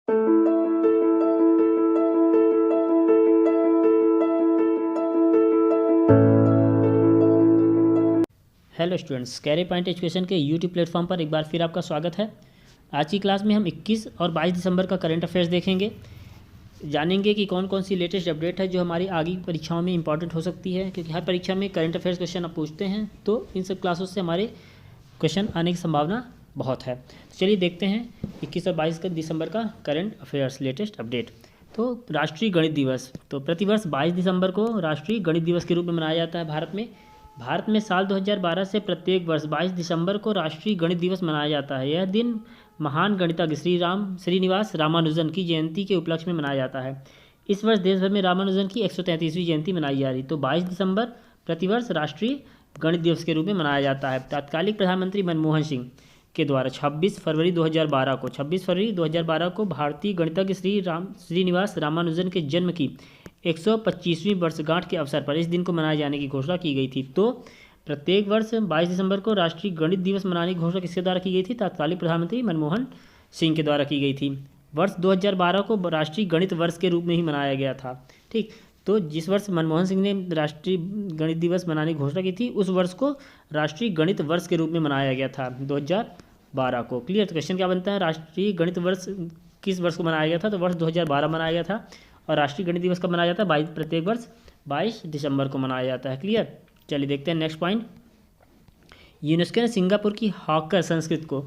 Hello students, career point education के YouTube platform पर एक बार फिर आपका स्वागत है। आज की क्लास में हम 21 और 22 दिसंबर का करंट अफेयर्स देखेंगे, जानेंगे कि कौन कौन सी लेटेस्ट अपडेट है जो हमारी आगे की परीक्षाओं में इंपॉर्टेंट हो सकती है, क्योंकि हर परीक्षा में करंट अफेयर्स क्वेश्चन आप पूछते हैं, तो इन सब क्लासों से हमारे क्वेश्चन आने की संभावना बहुत है। तो चलिए देखते हैं 21 और 22 दिसंबर का करंट अफेयर्स लेटेस्ट अपडेट। तो राष्ट्रीय गणित दिवस, तो प्रतिवर्ष 22 दिसंबर को राष्ट्रीय गणित दिवस के रूप में मनाया जाता है भारत में साल 2012 से प्रत्येक वर्ष 22 दिसंबर को राष्ट्रीय गणित दिवस मनाया जाता है। यह दिन महान गणितज्ञ श्रीनिवास रामानुजन की जयंती के उपलक्ष्य में मनाया जाता है। इस वर्ष देश भर में रामानुजन की 133वीं जयंती मनाई जा रही। तो 22 दिसंबर प्रतिवर्ष राष्ट्रीय गणित दिवस के रूप में मनाया जाता है। तत्कालीन प्रधानमंत्री मनमोहन सिंह के द्वारा 26 फरवरी 2012 को भारतीय गणितज्ञ श्रीनिवास रामानुजन के जन्म की 125वीं वर्षगांठ के अवसर पर इस दिन को मनाए जाने की घोषणा की गई थी। तो प्रत्येक वर्ष 22 दिसंबर को राष्ट्रीय गणित दिवस मनाने की घोषणा किसके द्वारा की गई थी? तत्कालीन प्रधानमंत्री मनमोहन सिंह के द्वारा की गई थी। वर्ष 2012 को राष्ट्रीय गणित वर्ष के रूप में ही मनाया गया था। ठीक, तो जिस वर्ष मनमोहन सिंह ने राष्ट्रीय गणित दिवस मनाने की घोषणा की थी, उस वर्ष को राष्ट्रीय गणित वर्ष के रूप में मनाया गया था 2012 को। क्लियर? तो क्वेश्चन क्या बनता है, राष्ट्रीय गणित वर्ष किस वर्ष को मनाया गया था? तो वर्ष 2012 मनाया गया था। और राष्ट्रीय गणित दिवस कब मनाया जाता है? प्रत्येक वर्ष 22 दिसंबर को मनाया जाता है। क्लियर? चलिए देखते हैं नेक्स्ट पॉइंट। यूनेस्को ने सिंगापुर की हॉकर संस्कृति को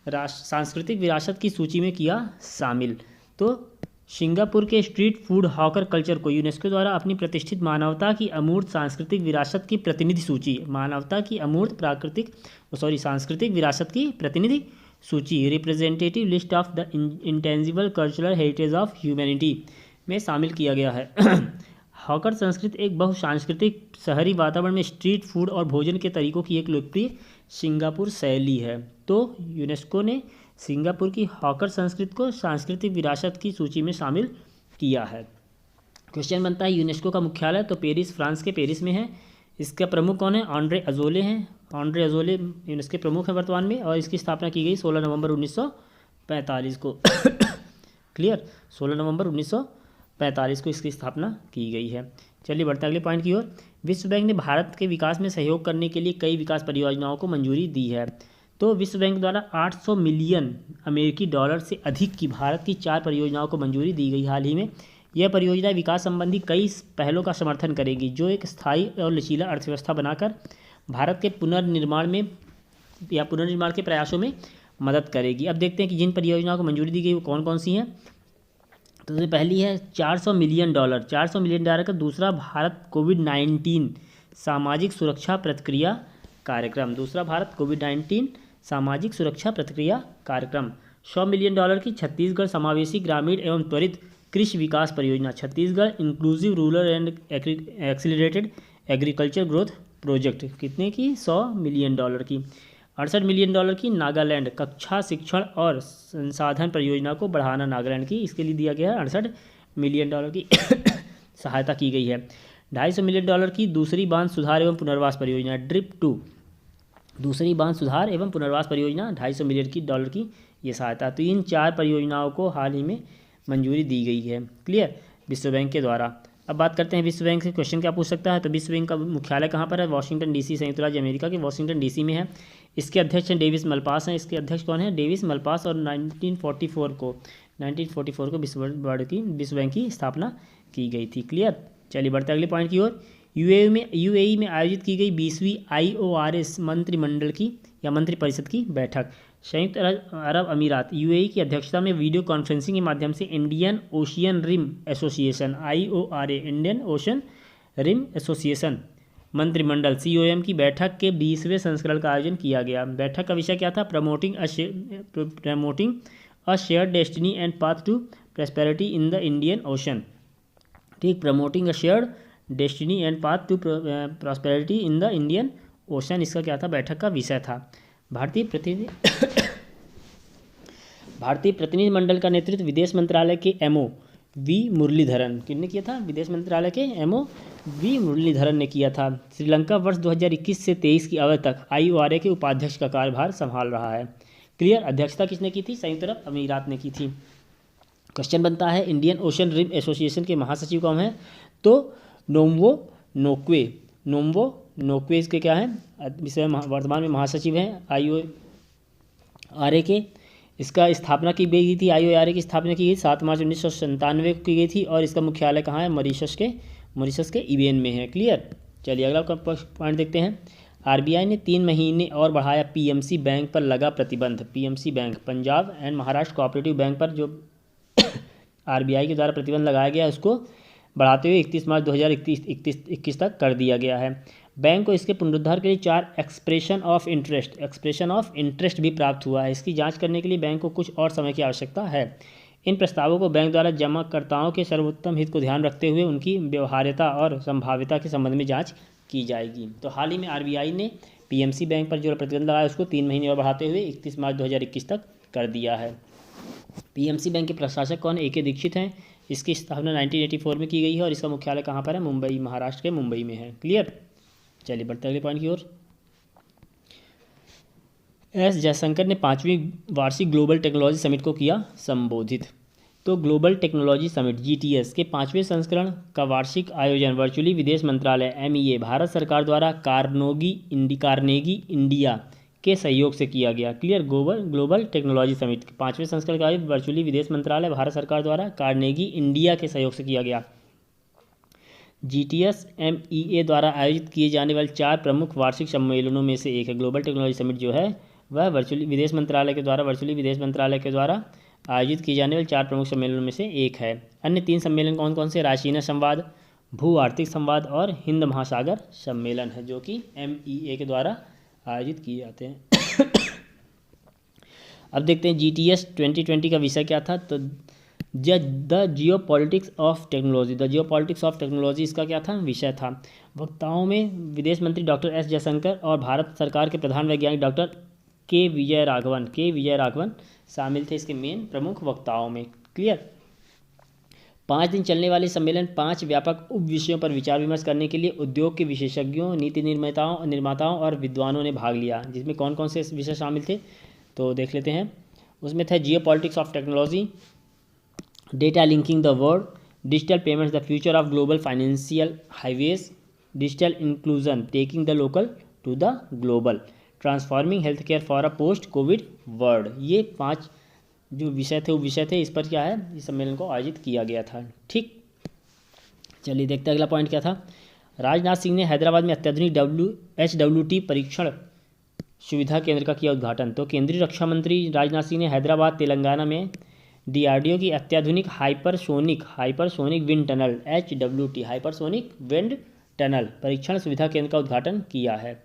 सांस्कृतिक विरासत की सूची में किया शामिल। तो सिंगापुर के स्ट्रीट फूड हॉकर कल्चर को यूनेस्को द्वारा अपनी प्रतिष्ठित मानवता की अमूर्त सांस्कृतिक विरासत की प्रतिनिधि सूची सांस्कृतिक विरासत की प्रतिनिधि सूची representative list of the intangible cultural heritage of humanity में शामिल किया गया है। हॉकर संस्कृति एक बहुसांस्कृतिक शहरी वातावरण में स्ट्रीट फूड और भोजन के तरीकों की एक लोकप्रिय सिंगापुर शैली है। तो यूनेस्को ने सिंगापुर की हॉकर संस्कृति को सांस्कृतिक विरासत की सूची में शामिल किया है। क्वेश्चन बनता है, यूनेस्को का मुख्यालय तो पेरिस, फ्रांस के पेरिस में है। इसका प्रमुख कौन है? ऑन्ड्रे अजोले हैं। ऑन्ड्रे अजोले यूनेस्को के प्रमुख हैं वर्तमान में, और इसकी स्थापना की गई 16 नवंबर 1945 को। क्लियर? 16 नवंबर 1945 को इसकी स्थापना की गई है। चलिए बढ़ते अगले पॉइंट की ओर। विश्व बैंक ने भारत के विकास में सहयोग करने के लिए कई विकास परियोजनाओं को मंजूरी दी है। तो विश्व बैंक द्वारा 800 मिलियन अमेरिकी डॉलर से अधिक की भारत की 4 परियोजनाओं को मंजूरी दी गई हाल ही में। यह परियोजना विकास संबंधी कई पहलों का समर्थन करेगी, जो एक स्थायी और लचीला अर्थव्यवस्था बनाकर भारत के पुनर्निर्माण के प्रयासों में मदद करेगी। अब देखते हैं कि जिन परियोजनाओं को मंजूरी दी गई वो कौन कौन सी हैं। तो सबसे पहली है 400 मिलियन डॉलर का दूसरा भारत कोविड-19 सामाजिक सुरक्षा प्रतिक्रिया कार्यक्रम। 100 मिलियन डॉलर की छत्तीसगढ़ समावेशी ग्रामीण एवं त्वरित कृषि विकास परियोजना, Chhattisgarh inclusive rural and accelerated agriculture growth project, कितने की? 100 मिलियन डॉलर की। 68 मिलियन डॉलर की नागालैंड कक्षा शिक्षण और संसाधन परियोजना को बढ़ाना, नागालैंड की, इसके लिए दिया गया है 68 मिलियन डॉलर की सहायता की गई है। 250 मिलियन डॉलर की दूसरी बांध सुधार एवं पुनर्वास परियोजना, ड्रिप 2, दूसरी बांध सुधार एवं पुनर्वास परियोजना, 250 मिलियन डॉलर की ये सहायता। तो इन 4 परियोजनाओं को हाल ही में मंजूरी दी गई है। क्लियर? विश्व बैंक के द्वारा। अब बात करते हैं विश्व बैंक से क्वेश्चन क्या पूछ सकता है। तो विश्व बैंक का मुख्यालय कहाँ पर है? वाशिंगटन डीसी, संयुक्त राज्य अमेरिका के वाशिंगटन डीसी में है। इसके अध्यक्ष हैं डेविस मलपास हैं। इसके अध्यक्ष कौन है? Davis Malpass. और 1944 को विश्व बैंक की स्थापना की गई थी। क्लियर? चलिए बढ़ते अगले पॉइंट की ओर। यूएई में आयोजित की गई 20वीं IORS मंत्रिमंडल की या मंत्रिपरिषद की बैठक, संयुक्त अरब अमीरात यूएई की अध्यक्षता में वीडियो कॉन्फ्रेंसिंग के माध्यम से Indian ocean rim association IORA Indian ocean rim association मंत्रिमंडल COM की बैठक के 20वें संस्करण का आयोजन किया गया। बैठक का विषय क्या था? Promoting a shared destiny and path to prosperity in the Indian Ocean. ठीक, promoting a shared destiny and path to prosperity in the Indian Ocean, इसका क्या था? बैठक का विषय था। भारतीय प्रतिनिधिमंडल का नेतृत्व विदेश मंत्रालय के MO वी मुरलीधरन किसने किया था? विदेश मंत्रालय के MO वी मुरलीधरन ने किया था। श्रीलंका वर्ष 2021 से 23 की अवधि तक IORA के उपाध्यक्ष का कार्यभार संभाल रहा है। क्लियर? अध्यक्षता किसने की थी? संयुक्त अरब अमीरात ने की थी। क्वेश्चन बनता है इंडियन ओशन रिम एसोसिएशन के महासचिव कौन हैं? तो नोम्बो नोक्वे। नोम्बो नोक्वे इसके क्या हैं? इसे वर्तमान में महासचिव हैं IORA के। इसका स्थापना की गई थी, IORA की स्थापना की गई 7 मार्च 1997 को की गई थी और इसका मुख्यालय कहाँ है? मॉरिशस के इवेन में है। क्लियर। चलिए अगला पॉइंट देखते हैं। RBI ने 3 महीने और बढ़ाया PMC बैंक पर लगा प्रतिबंध। PMC bank Punjab and Maharashtra cooperative bank पर जो RBI के द्वारा प्रतिबंध लगाया गया उसको बढ़ाते हुए 31 मार्च 2021 तक कर दिया गया है। बैंक को इसके पुनरुद्धार के लिए 4 एक्सप्रेशन ऑफ इंटरेस्ट भी प्राप्त हुआ है। इसकी जांच करने के लिए बैंक को कुछ और समय की आवश्यकता है। इन प्रस्तावों को बैंक द्वारा जमाकर्ताओं के सर्वोत्तम हित को ध्यान रखते हुए उनकी व्यवहार्यता और संभाव्यता के संबंध में जाँच की जाएगी। तो हाल ही में RBI ने PMC बैंक पर जो प्रतिबंध लगाया उसको 3 महीने और बढ़ाते हुए 31 मार्च 2021 तक कर दिया है। PMC बैंक के प्रशासक कौन? AK दीक्षित हैं। इसकी स्थापना 1984 में की गई है और इसका मुख्यालय कहाँ पर है? मुंबई, महाराष्ट्र के मुंबई में है। क्लियर। चलिए बढ़ते अगले पॉइंट की ओर। S जयशंकर ने 5वीं वार्षिक ग्लोबल टेक्नोलॉजी समिट को किया संबोधित। तो ग्लोबल टेक्नोलॉजी समिट GTS के 5वें संस्करण का वार्षिक आयोजन वर्चुअली विदेश मंत्रालय MEA भारत सरकार द्वारा कार्नेगी इंडिया के सहयोग से किया गया। क्लियर। ग्लोबल टेक्नोलॉजी समिट 5वें संस्करण का आयोजन वर्चुअली विदेश मंत्रालय भारत सरकार द्वारा कार्नेगी इंडिया के सहयोग से किया गया। GTS MEA द्वारा आयोजित किए जाने वाले 4 प्रमुख वार्षिक सम्मेलनों में से एक है। ग्लोबल टेक्नोलॉजी समिट जो है वह वर्चुअली विदेश मंत्रालय के द्वारा आयोजित किए जाने वाले 4 प्रमुख सम्मेलनों में से एक है। अन्य 3 सम्मेलन कौन कौन से? रायसीना संवाद, भू आर्थिक संवाद और हिंद महासागर सम्मेलन है जो कि MEA के द्वारा आयोजित किए जाते हैं। अब देखते हैं GTS 2020 का विषय क्या था। तो the Jio politics of technology इसका क्या था? विषय था। वक्ताओं में विदेश मंत्री डॉक्टर S जयशंकर और भारत सरकार के प्रधान वैज्ञानिक डॉक्टर के विजय राघवन शामिल थे इसके मेन प्रमुख वक्ताओं में। क्लियर। 5 दिन चलने वाले सम्मेलन 5 व्यापक उप विषयों पर विचार विमर्श करने के लिए उद्योग के विशेषज्ञों, नीति निर्माताओं और विद्वानों ने भाग लिया। जिसमें कौन कौन से विषय शामिल थे तो देख लेते हैं। उसमें थे geo politics of technology, data linking the world, digital payments the future of global financial highways, digital inclusion taking the local to the global, transforming health care for a post covid world. ये 5 जो विषय थे इस पर क्या है इस सम्मेलन को आयोजित किया गया था। ठीक। चलिए देखते हैं अगला पॉइंट क्या था। राजनाथ सिंह ने हैदराबाद में अत्याधुनिक HWT परीक्षण सुविधा केंद्र का किया उद्घाटन। तो केंद्रीय रक्षा मंत्री राजनाथ सिंह ने हैदराबाद तेलंगाना में DRDO की अत्याधुनिक hypersonic wind tunnel HWT hypersonic wind tunnel परीक्षण सुविधा केंद्र का उद्घाटन किया है।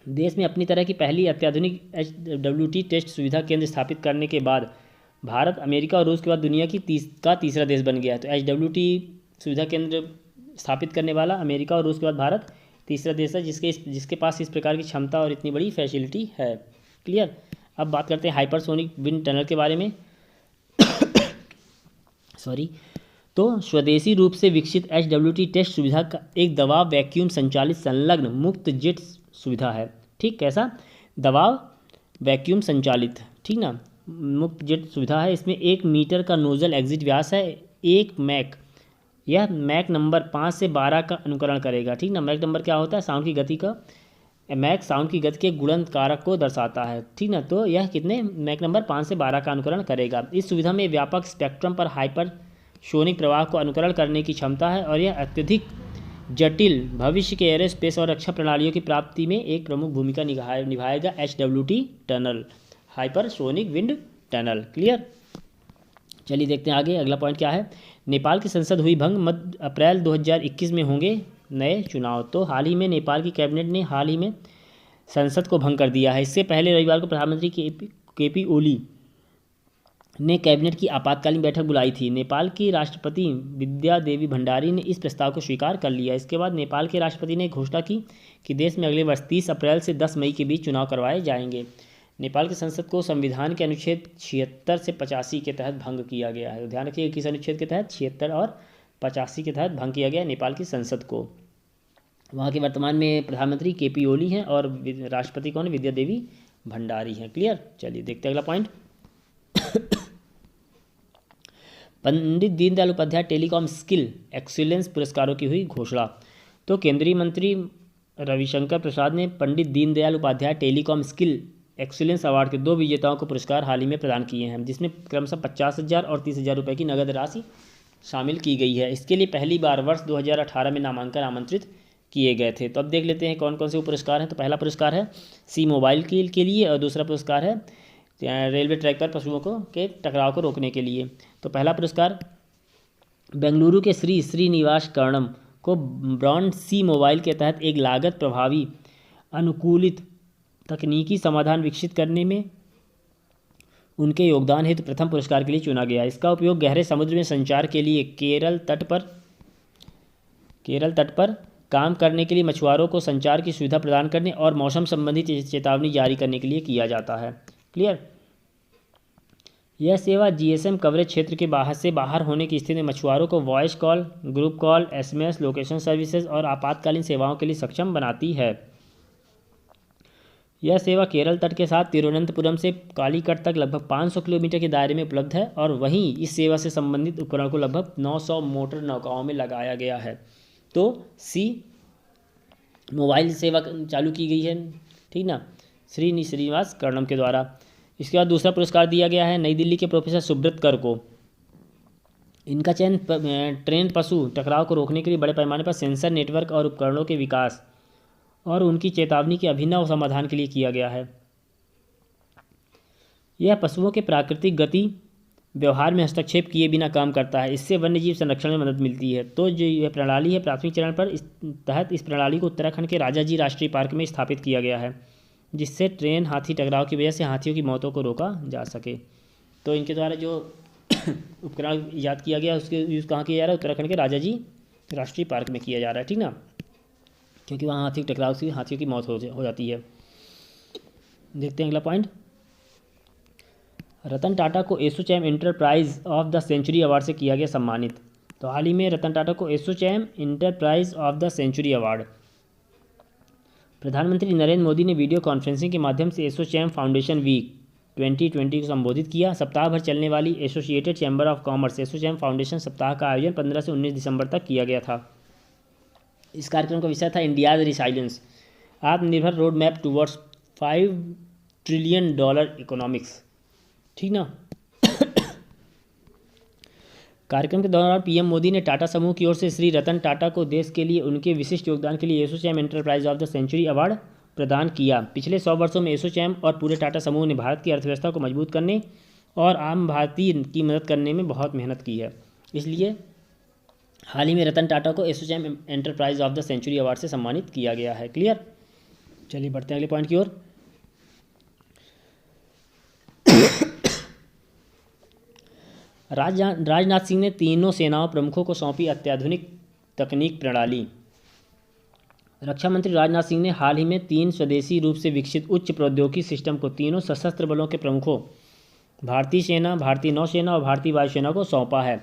देश में अपनी तरह की पहली अत्याधुनिक HWT टेस्ट सुविधा केंद्र स्थापित करने के बाद भारत, अमेरिका और रूस के बाद दुनिया की तीसरा देश बन गया है। तो HWT सुविधा केंद्र स्थापित करने वाला अमेरिका और रूस के बाद भारत तीसरा देश है जिसके पास इस प्रकार की क्षमता और इतनी बड़ी फैसिलिटी है। क्लियर। अब बात करते हैं हाइपरसोनिक विंड टनल के बारे में। तो स्वदेशी रूप से विकसित HWT टेस्ट सुविधा का एक दबाव वैक्यूम संचालित संलग्न मुक्त जेट सुविधा है। ठीक। कैसा? दबाव वैक्यूम संचालित, ठीक ना, मुक्त जेट सुविधा है। इसमें 1 मीटर का नोजल एग्जिट व्यास है। यह मैक नंबर 5 से 12 का अनुकरण करेगा। ठीक ना। मैक नंबर क्या होता है? साउंड की गति का मैक साउंड की गति के गुणन कारक को दर्शाता है। ठीक ना। तो यह कितने मैक नंबर 5 से 12 का अनुकरण करेगा। इस सुविधा में व्यापक स्पेक्ट्रम पर हाइपरसोनिक प्रवाह को अनुकरण करने की क्षमता है और यह अत्यधिक जटिल भविष्य के एरोस्पेस और रक्षा प्रणालियों की प्राप्ति में एक प्रमुख भूमिका निभाएगा। HWT tunnel hypersonic wind tunnel. Clear. चलिए देखते हैं आगे अगला पॉइंट क्या है। नेपाल की संसद हुई भंग, मध्य अप्रैल 2021 में होंगे नए चुनाव। तो हाल ही में नेपाल की कैबिनेट ने हाल ही में संसद को भंग कर दिया है। इससे पहले रविवार को प्रधानमंत्री KP ओली ने कैबिनेट की आपातकालीन बैठक बुलाई थी। नेपाल की राष्ट्रपति विद्या देवी भंडारी ने इस प्रस्ताव को स्वीकार कर लिया। इसके बाद नेपाल के राष्ट्रपति ने घोषणा की कि देश में अगले वर्ष 30 अप्रैल से 10 मई के बीच चुनाव करवाए जाएंगे। नेपाल की संसद को संविधान के अनुच्छेद 76 से 85 के तहत भंग किया गया है। ध्यान रखिए किस अनुच्छेद के तहत? 76 और 85 के तहत भंग किया गया नेपाल की संसद को। वहाँ के वर्तमान में प्रधानमंत्री KP ओली हैं और राष्ट्रपति कौन? विद्या देवी भंडारी हैं। क्लियर। चलिए देखते हैं अगला point. Pandit Deendayal Upadhyay telecom skill excellence पुरस्कारों की हुई घोषणा। तो केंद्रीय मंत्री रविशंकर प्रसाद ने Pandit Deendayal Upadhyay telecom skill excellence award के 2 विजेताओं को पुरस्कार हाल ही में प्रदान किए हैं, जिसमें क्रमशः 50,000 और 30,000 रुपये की नगद राशि शामिल की गई है। इसके लिए पहली बार वर्ष 2018 में नामांकन आमंत्रित किए गए थे। तो अब देख लेते हैं कौन कौन से वो पुरस्कार हैं। तो पहला पुरस्कार है सी मोबाइल के लिए और दूसरा पुरस्कार है रेलवे ट्रैक पर पशुओं के टकराव को रोकने के लिए। तो पहला पुरस्कार बेंगलुरु के श्री श्रीनिवास कर्णम को ब्रॉन्ड सी मोबाइल के तहत एक लागत प्रभावी अनुकूलित तकनीकी समाधान विकसित करने में उनके योगदान हेतु प्रथम पुरस्कार के लिए चुना गया। इसका उपयोग गहरे समुद्र में संचार के लिए केरल तट पर काम करने के लिए मछुआरों को संचार की सुविधा प्रदान करने और मौसम संबंधी चेतावनी जारी करने के लिए किया जाता है। क्लियर। यह सेवा जीएसएम कवरेज क्षेत्र के बाहर होने की स्थिति में मछुआरों को voice call, group call, SMS, location services और आपातकालीन सेवाओं के लिए सक्षम बनाती है। यह सेवा केरल तट के साथ तिरुवनंतपुरम से कालीकट तक लगभग 500 किलोमीटर के दायरे में उपलब्ध है और वहीं इस सेवा से संबंधित उपकरण को लगभग 900 मोटर नौकाओं में लगाया गया है। तो सी मोबाइल सेवा चालू की गई है, ठीक ना, श्रीनिवास कर्णम के द्वारा। इसके बाद दूसरा पुरस्कार दिया गया है नई दिल्ली के प्रोफेसर सुब्रत कर को। इनका चयन ट्रेन पशु टकराव को रोकने के लिए बड़े पैमाने पर सेंसर नेटवर्क और उपकरणों के विकास और उनकी चेतावनी के अभिनव समाधान के लिए किया गया है। यह पशुओं के प्राकृतिक गति व्यवहार में हस्तक्षेप किए बिना काम करता है। इससे वन्यजीव संरक्षण में मदद मिलती है। तो जो यह प्रणाली है प्राथमिक चरण पर तहत इस प्रणाली को उत्तराखंड के राजाजी राष्ट्रीय पार्क में स्थापित किया गया है, जिससे ट्रेन हाथी टकराव की वजह से हाथियों की मौतों को रोका जा सके। तो इनके द्वारा जो उपकरण ईजाद किया गया उसके यूज़ कहाँ किया जा रहा है? उत्तराखंड के राजाजी राष्ट्रीय पार्क में किया जा रहा है, ठीक ना, क्योंकि वहाँ हाथी टकराव से हाथियों की मौत हो जाती है। देखते हैं अगला पॉइंट। रतन टाटा को ASSOCHAM enterprise of the century award से किया गया सम्मानित। तो हाल ही में रतन टाटा को ASSOCHAM enterprise of the century award प्रधानमंत्री नरेंद्र मोदी ने वीडियो कॉन्फ्रेंसिंग के माध्यम से एसोचैम फाउंडेशन वीक 2020 को संबोधित किया। सप्ताह भर चलने वाली associated chamber of commerce ASSOCHAM foundation सप्ताह का आयोजन 15 से 19 दिसंबर तक किया गया था। इस कार्यक्रम का विषय था इंडियाज रिसाइलेंस, आत्मनिर्भर road map towards $5 trillion economics, ठीक ना। कार्यक्रम के दौरान पीएम मोदी ने टाटा समूह की ओर से श्री रतन टाटा को देश के लिए उनके विशिष्ट योगदान के लिए ASSOCHAM enterprise of the century award प्रदान किया। पिछले 100 वर्षों में एसोचैम और पूरे टाटा समूह ने भारत की अर्थव्यवस्था को मजबूत करने और आम भारतीय की मदद करने में बहुत मेहनत की है। इसलिए हाल ही में रतन टाटा को ASSOCHAM enterprise of the century award से सम्मानित किया गया है। क्लियर। चलिए बढ़ते हैं अगले पॉइंट की ओर। राजनाथ सिंह ने तीनों सेनाओं प्रमुखों को सौंपी अत्याधुनिक तकनीक प्रणाली। रक्षा मंत्री राजनाथ सिंह ने हाल ही में 3 स्वदेशी रूप से विकसित उच्च प्रौद्योगिकी सिस्टम को तीनों सशस्त्र बलों के प्रमुखों भारतीय सेना, भारतीय नौसेना और भारतीय वायुसेना को सौंपा है।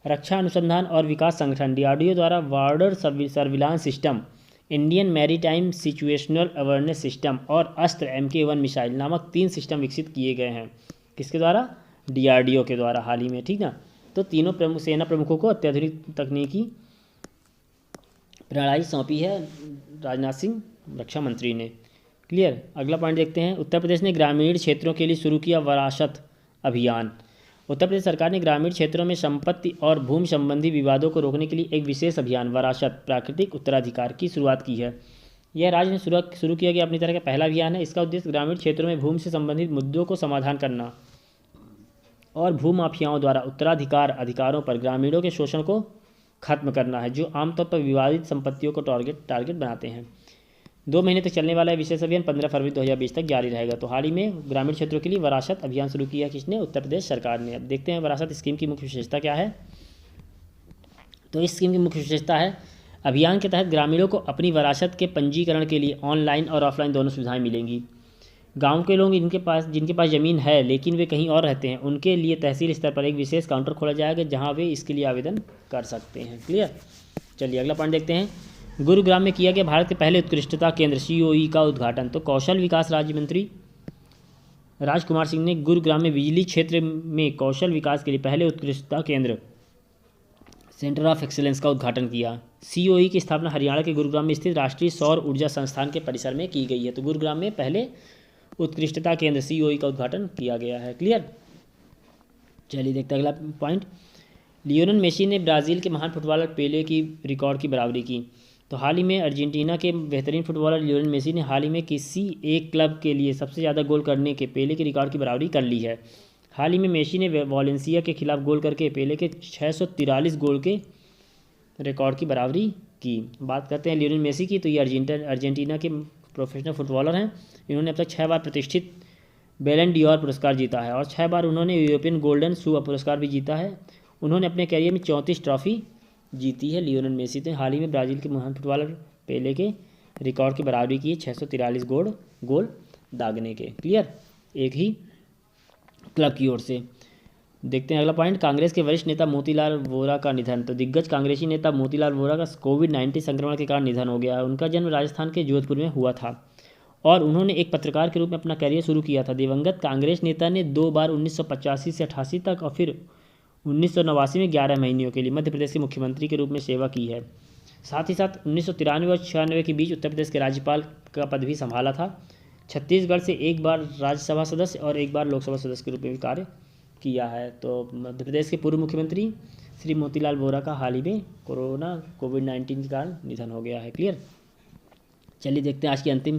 रक्षा अनुसंधान और विकास संगठन डीआरडीओ द्वारा border surveillance system, Indian maritime situational awareness system और अस्त्र MK1 मिसाइल नामक 3 सिस्टम विकसित किए गए हैं। किसके द्वारा? डीआरडीओ के द्वारा हाल ही में, ठीक ना। तो तीनों सेना प्रमुखों को अत्याधुनिक तकनीकी प्रणाली सौंपी है राजनाथ सिंह रक्षा मंत्री ने। क्लियर। अगला पॉइंट देखते हैं। उत्तर प्रदेश ने ग्रामीण क्षेत्रों के लिए शुरू किया वरासत अभियान। उत्तर प्रदेश सरकार ने ग्रामीण क्षेत्रों में संपत्ति और भूमि संबंधी विवादों को रोकने के लिए एक विशेष अभियान वरासत प्राकृतिक उत्तराधिकार की शुरुआत की है। यह राज्य में शुरू किया गया अपनी तरह का पहला अभियान है। इसका उद्देश्य ग्रामीण क्षेत्रों में भूमि से संबंधित मुद्दों को समाधान करना और भूमाफियाओं द्वारा उत्तराधिकार अधिकारों पर ग्रामीणों के शोषण को खत्म करना है, जो आमतौर पर विवादित संपत्तियों को टारगेट बनाते हैं। 2 महीने तक चलने वाला विशेष अभियान 15 फरवरी 2020 तक जारी रहेगा। तो हाल ही में ग्रामीण क्षेत्रों के लिए वरासत अभियान शुरू किया किसने? उत्तर प्रदेश सरकार ने। अब देखते हैं वरासत स्कीम की मुख्य विशेषता क्या है। तो इस स्कीम की मुख्य विशेषता है अभियान के तहत ग्रामीणों को अपनी वरासत के पंजीकरण के लिए ऑनलाइन और ऑफलाइन दोनों सुविधाएं मिलेंगी। गांव के लोग जिनके पास ज़मीन है लेकिन वे कहीं और रहते हैं, उनके लिए तहसील स्तर पर एक विशेष काउंटर खोला जाएगा जहां वे इसके लिए आवेदन कर सकते हैं। क्लियर। चलिए अगला पॉइंट देखते हैं। गुरुग्राम में किया गया भारत के पहले उत्कृष्टता केंद्र COE का उद्घाटन। तो कौशल विकास राज्य मंत्री राजकुमार सिंह ने गुरुग्राम में बिजली क्षेत्र में कौशल विकास के लिए पहले उत्कृष्टता केंद्र सेंटर ऑफ एक्सीलेंस का उद्घाटन किया। सीओई की स्थापना हरियाणा के गुरुग्राम में स्थित राष्ट्रीय सौर ऊर्जा संस्थान के परिसर में की गई है। तो गुरुग्राम में पहले उत्कृष्टता केंद्र सीओई का उद्घाटन किया गया है। क्लियर। चलिए देखते हैं अगला पॉइंट। लियोनेल मेसी ने ब्राज़ील के महान फुटबॉलर पेले की रिकॉर्ड की बराबरी की। तो हाल ही में अर्जेंटीना के बेहतरीन फुटबॉलर लियोनेल मेसी ने हाल ही में किसी एक क्लब के लिए सबसे ज़्यादा गोल करने के पेले के रिकॉर्ड की बराबरी कर ली है। हाल ही में मेसी ने वालेंसिया के खिलाफ गोल करके पेले के 643 गोल के रिकॉर्ड की बराबरी की। बात करते हैं लियोनेल मेसी की, तो ये अर्जेंटीना के प्रोफेशनल फुटबॉलर हैं। इन्होंने अब तक 6 बार प्रतिष्ठित बैलन डी'ओर पुरस्कार जीता है और 6 बार उन्होंने यूरोपियन गोल्डन शू पुरस्कार भी जीता है। उन्होंने अपने कैरियर में 34 ट्रॉफी जीती है। लियोनेल मेसी ने हाल ही में ब्राज़ील के महान फुटबॉलर पेले के रिकॉर्ड की बराबरी की है 643 गोल दागने के। क्लियर। एक ही क्लब की ओर से। देखते हैं अगला पॉइंट। कांग्रेस के वरिष्ठ नेता मोतीलाल वोरा का निधन। तो दिग्गज कांग्रेसी नेता मोतीलाल वोरा का कोविड-19 संक्रमण के कारण निधन हो गया। उनका जन्म राजस्थान के जोधपुर में हुआ था और उन्होंने एक पत्रकार के रूप में अपना करियर शुरू किया था। दिवंगत कांग्रेस नेता ने 2 बार 1985 से 88 तक और फिर 1989 में 11 महीनों के लिए मध्य प्रदेश के मुख्यमंत्री के रूप में सेवा की है। साथ ही साथ 1993 और 96 के बीच उत्तर प्रदेश के राज्यपाल का पद भी संभाला था। छत्तीसगढ़ से एक बार राज्यसभा सदस्य और एक बार लोकसभा सदस्य के रूप में भी कार्य किया है। तो मध्य प्रदेश के पूर्व मुख्यमंत्री श्री मोतीलाल वोरा का हाल ही में कोविड-19 के कारण निधन हो गया है। क्लियर। चलिए देखते हैं आज की अंतिम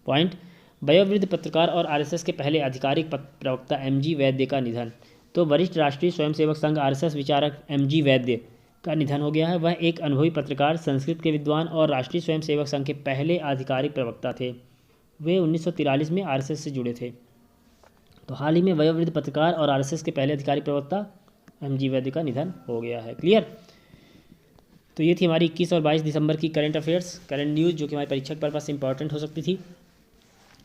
पॉइंट। वयोवृद्ध पत्रकार और आरएसएस के पहले आधिकारिक प्रवक्ता एमजी वैद्य का निधन। तो वरिष्ठ राष्ट्रीय स्वयंसेवक संघ आरएसएस विचारक एमजी वैद्य का निधन हो गया है। वह एक अनुभवी पत्रकार, संस्कृत के विद्वान और राष्ट्रीय स्वयंसेवक संघ के पहले आधिकारिक प्रवक्ता थे। वे 1943 में आरएसएस से जुड़े थे। तो हाल ही में वयोवृद्ध पत्रकार और आरएसएस के पहले आधिकारिक प्रवक्ता एमजी वैद्य का निधन हो गया है। क्लियर। तो ये थी हमारी 21 और 22 दिसंबर की करंट अफेयर्स, करंट न्यूज़, जो कि हमारे परीक्षा के पर्पस से इंपॉर्टेंट हो सकती थी।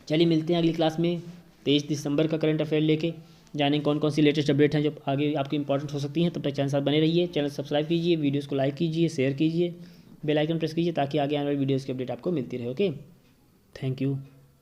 चलिए मिलते हैं अगली क्लास में 23 दिसंबर का करंट अफेयर लेके, जाने कौन कौन सी लेटेस्ट अपडेट हैं जो आगे आपकी इंपॉर्टेंट हो सकती हैं। तब तक चैनल साथ बने रहिए। चैनल सब्सक्राइब कीजिए, वीडियोस को लाइक कीजिए, शेयर कीजिए, बेल आइकन प्रेस कीजिए ताकि आगे आने वाली वीडियोस की अपडेट आपको मिलती रहे। Okay, thank you.